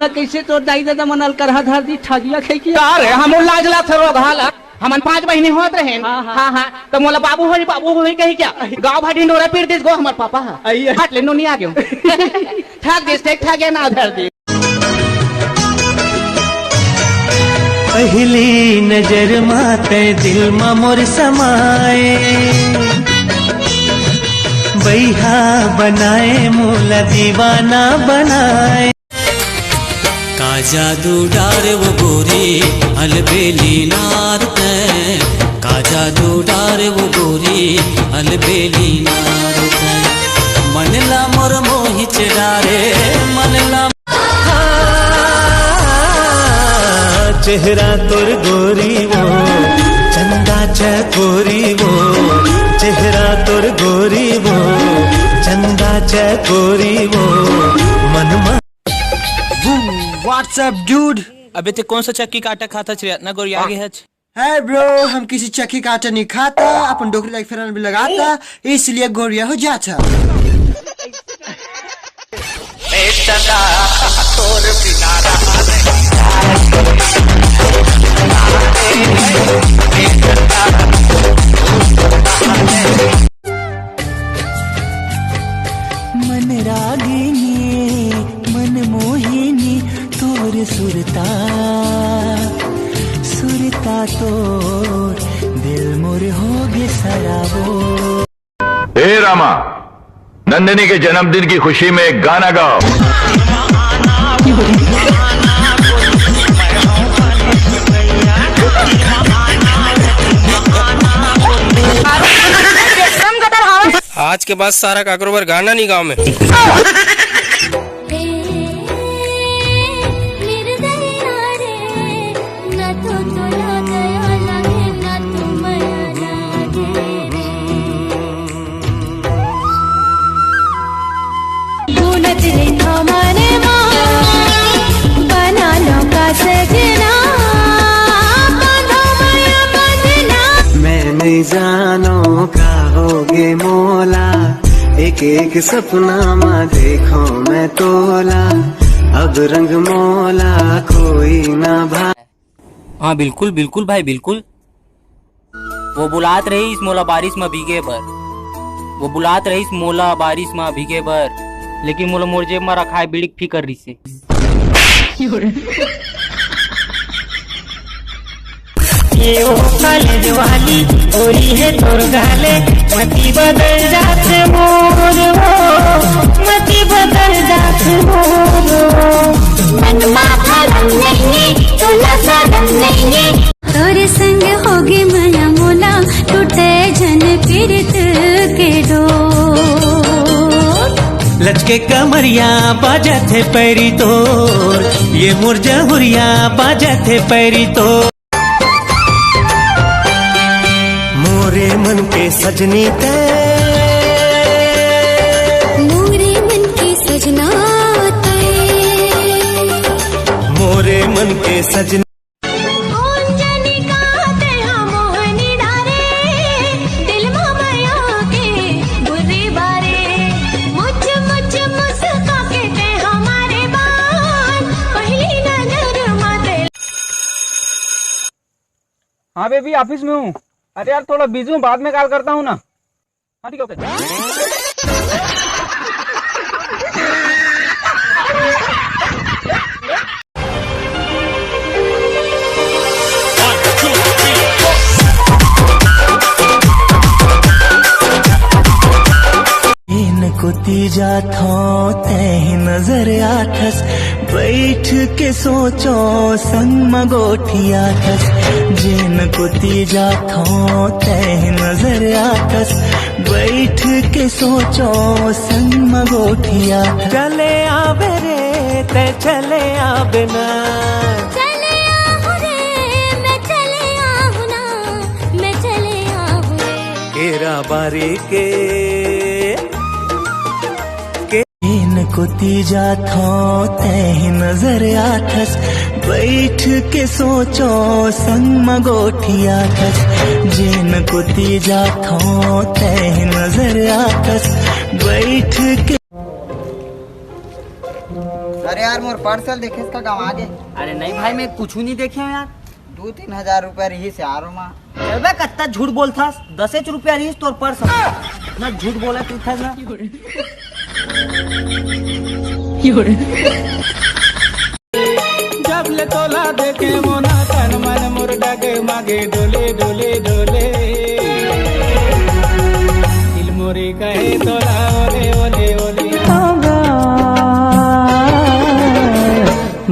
कैसे तो दाई दादा मनल करहा धर दी ठगिया खे की अरे हम लाजला से रोग हाला हमन 5 महीने होत रहे। हाँ तो मोला बाबू होई कही क्या गांव भाटी डोरा पीर दिस गो हमार पापा हट ले नो नहीं आ गयो ठग दिस ठगे ना धर दी। पहली नजर माते दिल मा मोर समाए बैहा बनाए मोला दीवाना बनाए का जादू डार वो गोरी अलबेली नार ते का जादू डार वो गोरी अलबेली नार ते मनला मोर मोहि डारे मनला चेहरा तोर गोरी वो चंदा चकोरी वो चेहरा तोर गोरी वो चंदा चकोरी वो मनमा। व्हाट्सअप डूड, अबे ते कौन सा चक्की का आटा खाता छ ना गोरी आगे है? है ब्रो, हम किसी चक्की का आटा नहीं खाता, अपन डोकरी लाइक फेरन भी लगाता, इसलिए गोरिया हो जाता। मन रागिनी मन मोहिनी तोर सुरता सुरता तोर दिल मोर होगे सराबो। हे रामा, नंदिनी के जन्मदिन की खुशी में एक गाना गाओ। आज के बाद सारा काकरोबर गाना नहीं गाँव में। मैं नहीं जानो का होगे मोला एक एक सपना मा देखो मैं तोला अब रंग मोला कोई ना भाई। हाँ बिल्कुल बिल्कुल भाई बिल्कुल। वो बुलात रही इस मोला बारिश में भीगे बर, वो बुलात रही इस मोला बारिश में भीगे बर, लेकिन मोला मोर जेब में रखा है बिड़िक फिकर रही से। ये वो कॉलेज वाली होली है तोर गाले मती बदल जाते मोर मती बदल जाते मोर मन माथा नहीं तोला सदम नहीं तोरे संग होगी माया मोला टूटे जन पीरत के डोर लचके कमरिया बाजा थे पैरी तोर ये मुरझा हुरिया बाजा थे पैरी तोर। मोरे मन के सजनी ते मोरे मन के सजना मोरे मन के सजनी हाँ बेबी ऑफिस में हूँ। अरे यार थोड़ा बिजी हूँ, बाद में कॉल करता हूँ ना। हाँ ठीक है ओके। को तीजा थो तही नजर आथस बैठ के सोचो संग मगोठिया थस जिन को तीजा थो तही नजर आथस बैठ के सोचो संग मगोठिया चले आवे रे ते चले आवे ना चले आहू रे मैं चले आहू ना मैं चले आहू रे केरा बारी के को तीजा थो तही नजर आथस बैठ के सोचो संग मगोठिया थस जिन को तीजा थो तही नजर आथस बैठ के। अरे यार मोर पार्सल देखे इसका गाँव आगे। अरे नहीं भाई मैं कुछ नहीं देखे हूँ यार। 2-3 हजार रुपया रही से आ रहा माँ। चलबे कत्ता झूठ बोलता 10 रुपया रही तोर पर्स ना झूठ बोला तू था ना। जब ले तोला देखे मोना तन मन मोर डगे मागे डोले डोले डोले दिल मोरे कहे तोला ओले ओले ओले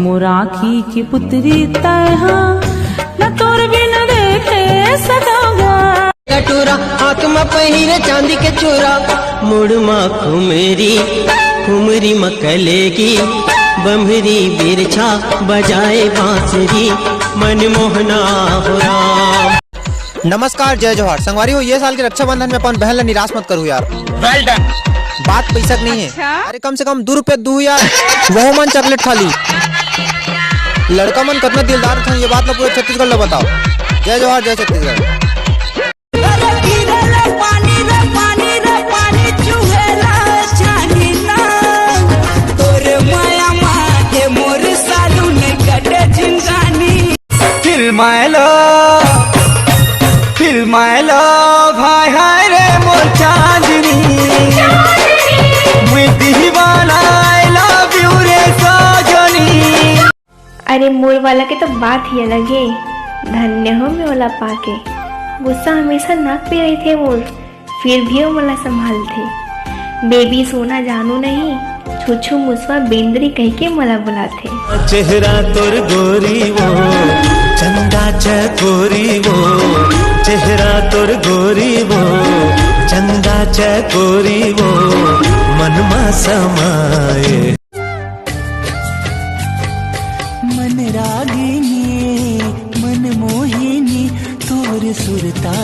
मोराखी की पुत्री तहा न तोर बिन देखे सदागा कटोरा हाथ में पहिरे चांदी के चोरा मुड़ माँ कुमरी मकलेगी बम्हरी बिरछा बजाए बांसुरी मनमोहना हो राम। नमस्कार, जय जोहार संगवारी हो। ये साल के रक्षाबंधन में अपन बहन ला निराश मत करू यार। Well done. बात पैसा की नहीं है। अरे कम से कम 2 रुपये दू यार, वो मन चॉकलेट खा ली। लड़का मन कितना दिलदार था, ये बात ना पूरे छत्तीसगढ़ ला बताओ। जय जोहार, जय छत्तीसगढ़। फिल्मायलो भाई हाय रे मोर चांदनी मैं दीवाना आई लव यू रे सजनी। अरे मोर वाला के तो बात ही अलग है। धन्य हो मैं वाला पाके। गुस्सा हमेशा नाक पे रही थे मोर, फिर भी वो मला संभाल थे। बेबी सोना जानू नहीं, छुछू मुसवा बेंद्री कह के मला बुलाते। चेहरा तोर गोरी वो चंदा चकोरी वो चेहरा तोर गोरी वो चंदा चकोरी वो मनमा समाए। मन रागिनी मन मोहिनी तोर सुरता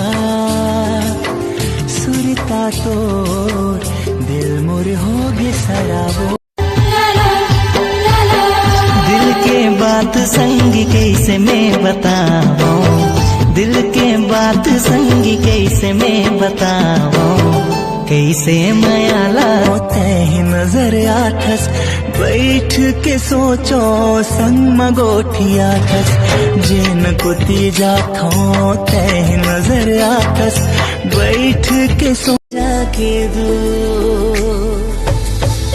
तोर दिल मोर होगे सराबो। दिल के बात संग कैसे मैं बताऊं, दिल के बात संग कैसे मैं बताऊं, कैसे मायाला तह नजर आठस बैठ के सोचो संग मगोठिया खस जिन को तीजा खो तह नजर आठस बैठ के सो जाके दो।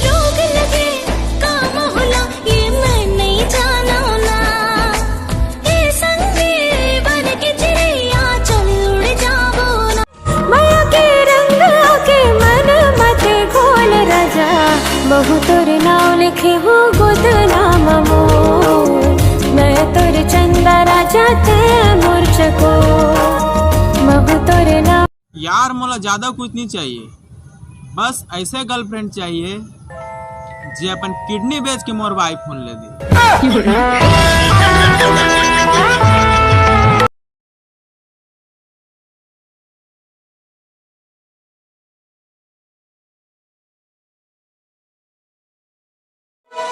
रोग लगे काम होला ये मैं नहीं जाना ना, ये संगे बन के चिड़िया चल उड़ जाओ ना। माया के रंग के मन मत खोल राजा, बहु तोर नाव लिखे हो गोद नाम मोर, मैं तोर चंदा राजा ते मोर चको बहु तोर नाव। यार मोला ज्यादा कुछ नहीं चाहिए, बस ऐसे गर्लफ्रेंड चाहिए जे अपन किडनी बेच के मोर वाइफ फोन ले दे।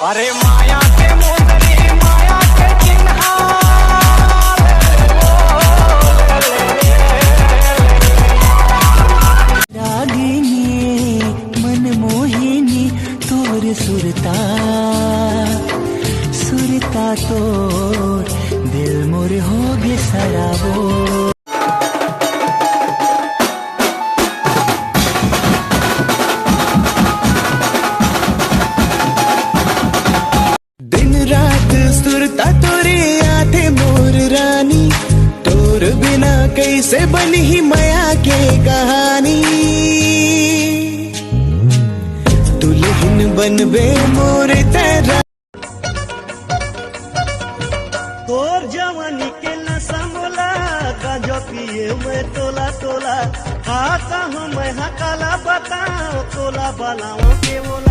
अरे माया के मोदरी माया के चिन्हा रागिनी मन मोहिनी तोर सुरता तोर दिल मोर होगे सराबो। दिन रात सुरता तोरे आते मोर रानी, तोर बिना कैसे बनी ही माया के कहानी। दुल्हन बनबे मोर तेरा तोर जवानी के नशा मोला गांजो पिए मैं तोला तोला, आता हूँ मैं हकाला बताओ तोला बलाओ के मोला।